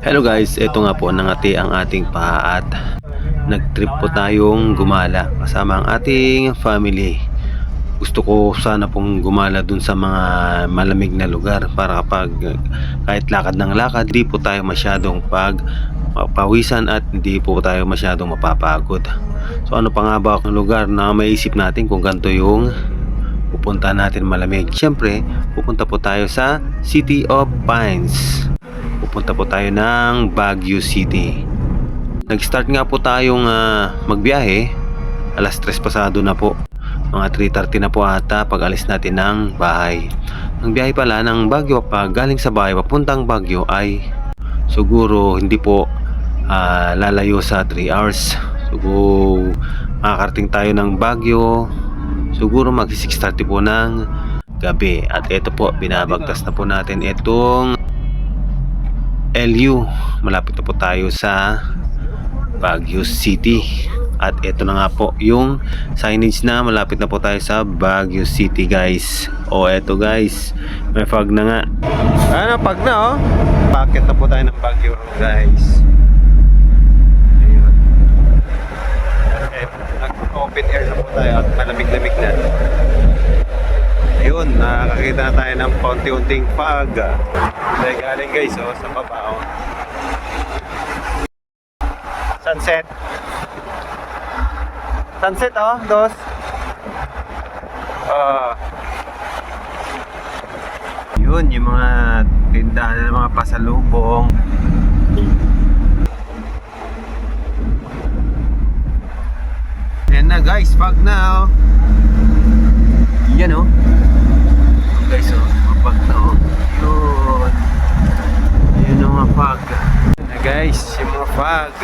Hello guys, ito nga po nangati ang ating paa at nagtrip po tayong gumala kasama ang ating family. Gusto ko sana pong gumala dun sa mga malamig na lugar para kapag kahit lakad ng lakad, hindi po tayo masyadong pawisan at hindi po tayo masyadong mapapagod. So ano pa nga ba ang lugar na maisip natin kung ganito yung pupunta natin malamig? Siyempre, pupunta po tayo sa City of Pines. Pupunta po tayo ng Baguio City. Nag-start nga po tayong magbiyahe. Alas 3 pasado na po. Mga 3:30 na po ata pag alis natin ng bahay. Ang biyahe pala ng Baguio pag galing sa bahay papuntang Baguio ay siguro hindi po lalayo sa 3 hours. Siguro makakarating tayo ng Baguio siguro mag 6:30 po ng gabi. At ito po, binabagtas na po natin itong LU. Malapit na po tayo sa Baguio City. At ito na nga po yung signage na malapit na po tayo sa Baguio City guys. O eto guys, may fog na nga. Ano, fog na oh. Bakit na po tayo ng Baguio guys. Ayun. Nag-open air na po tayo at malamig-lamig na. Ayun, nakakakita na tayo ng paunti-unting fog. Dahil galing guys, oh, sa baba, oh. Sunset. Sunset, oh, dos. Yun, yung mga tindahan ng mga pasalubong. Yan na guys, fog na, oh. Yan, oh. Guys, oh, fog na, oh. Yun. Yun ang mga fog. Na guys, yung mga fog.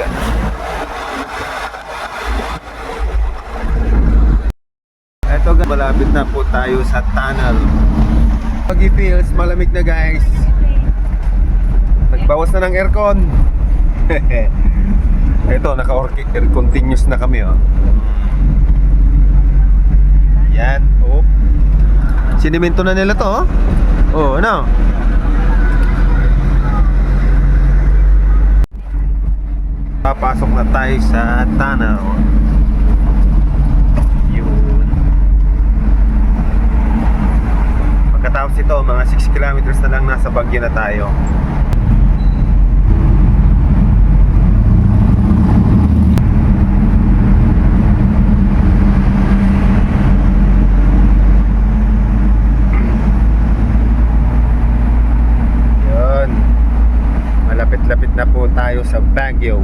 Eto guys, malapit na po tayo sa tunnel. Foggy feels, malamig na guys. Nagbawas na ng aircon. Eto, naka-air continuous na kami, oh. Yan, oh. Sinimento na nila to, oh. Oh, ano? Papasok na tayo sa tunnel. Yun. Pagkatapos ito, mga 6 kilometers na lang nasa Baguio na tayo. Yun. Malapit-lapit na po tayo sa Baguio.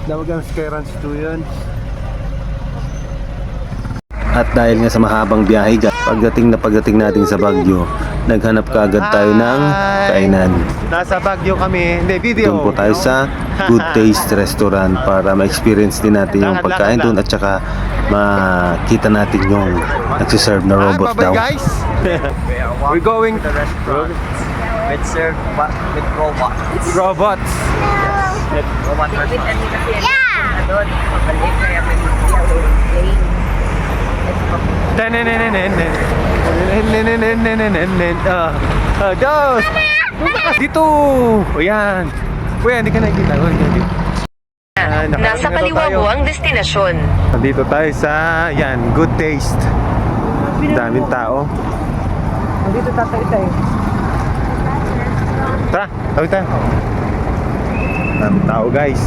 Dawagang Sky Ranch 2 yun. At dahil nga sa mahabang biyahe, pagdating natin sa Baguio, naghanap kaagad tayo ng kainan. Nasa Baguio kami, hindi video. Doon po tayo sa Good Taste Restaurant para ma-experience din natin yung pagkain doon at saka makita natin yung nagsiserve na robot daw. Guys? We're going to the restaurant with robots. Robots. Dos! Dito! O yan! Kuya, hindi ka nakikita. Nasa kaliwa mo ang destinasyon. Dito tayo sa, yan, Good Taste. Daming tao. Dito tatay tayo. Tara, tawid tayo. Daming tao guys.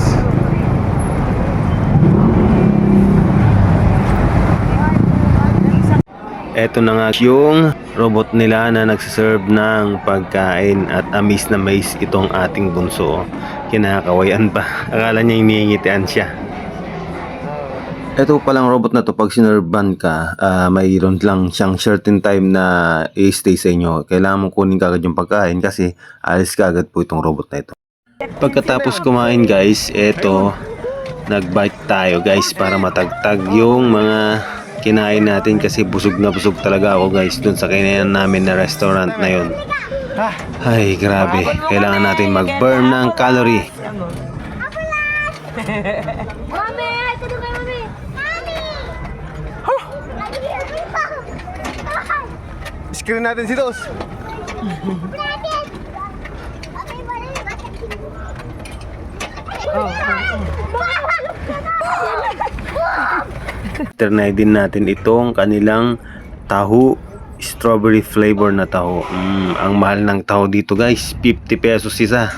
Eto na nga yung robot nila na nagsiserve ng pagkain at amis na mais itong ating bunso. Kinakawayan pa. Akala niya hinihingitian siya. Ito palang robot na to, pag sinerban ka, mayroon lang siyang certain time na i-stay sa inyo. Kailangan mong kunin kagad yung pagkain kasi alis kagad po itong robot na ito. Pagkatapos kumain guys, eto, nag-bike tayo guys para matagtag yung mga kinain natin kasi busog na busog talaga ako guys dun sa kinain namin na restaurant na yun. Ay, grabe. Kailangan natin mag-burn ng calorie. Mami, ito na kay Mami. Mami! Screen natin si Dos. Trinay din natin itong kanilang taho, strawberry flavor na taho. Ang mahal ng taho dito guys, 50 pesos isa.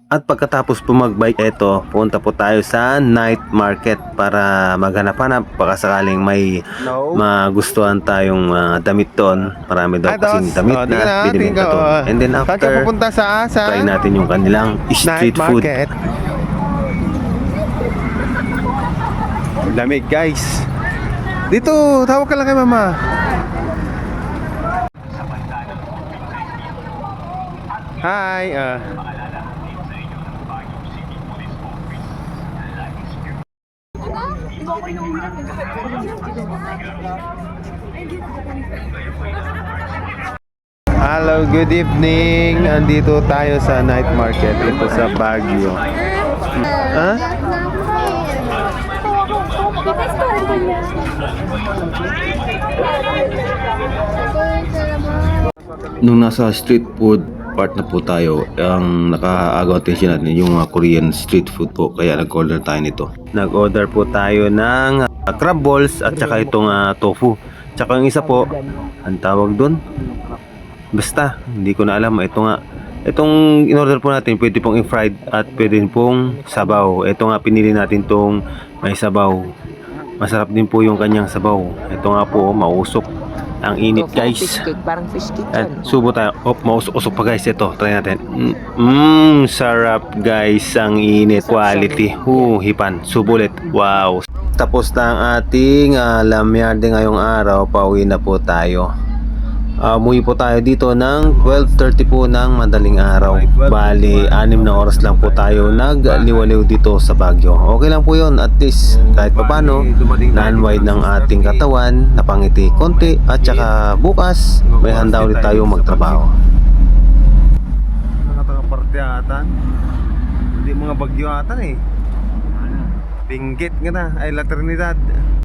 At pagkatapos po mag-bike, eto, punta po tayo sa night market para maghanap-hanap baka sakaling may magustuhan tayong damit doon. Marami daw kasing damit na binibenta doon. And then after, pupunta sa try natin yung kanilang street food. Lamig guys. Dito, tawag ka lang kay mama. Hi, hello, good evening. Andito tayo sa night market dito sa Baguio. Ha? Nung nasa street food part na po tayo, ang nakaagaw attention natin yung Korean street food po, kaya nag-order tayo nito. Nag-order po tayo ng crab balls at saka itong tofu. Tsaka yung isa po, ang tawag doon, basta hindi ko na alam. Ito nga, itong in-order po natin, pwede pong i-fried at pwede pong sabaw. Ito nga, pinili natin tong may sabaw. Masarap din po yung kanyang sabaw. Ito nga po, mausok. Ang init guys. Fish cake, parang fish cake At yan. subo tayo. Mausok pa guys. Ito, try natin. Sarap guys. Ang init. Quality. Hipan. Subulit. Wow. Tapos na ang ating lamyarde ngayong araw. Pauwi na po tayo. Umuwi po tayo dito ng 12:30 po ng madaling araw. Bali, 6 na oras lang po tayo nagliwaliw dito sa Baguio. Okay lang po yun. At least, kahit papano, na-unwind ng ating katawan, napangiti konti, at saka bukas, may handa ulit tayo magtrabaho. Nakatanga-parte atan. Hindi mga Bagyo atan eh. Binggit nga na, ay La Trinidad.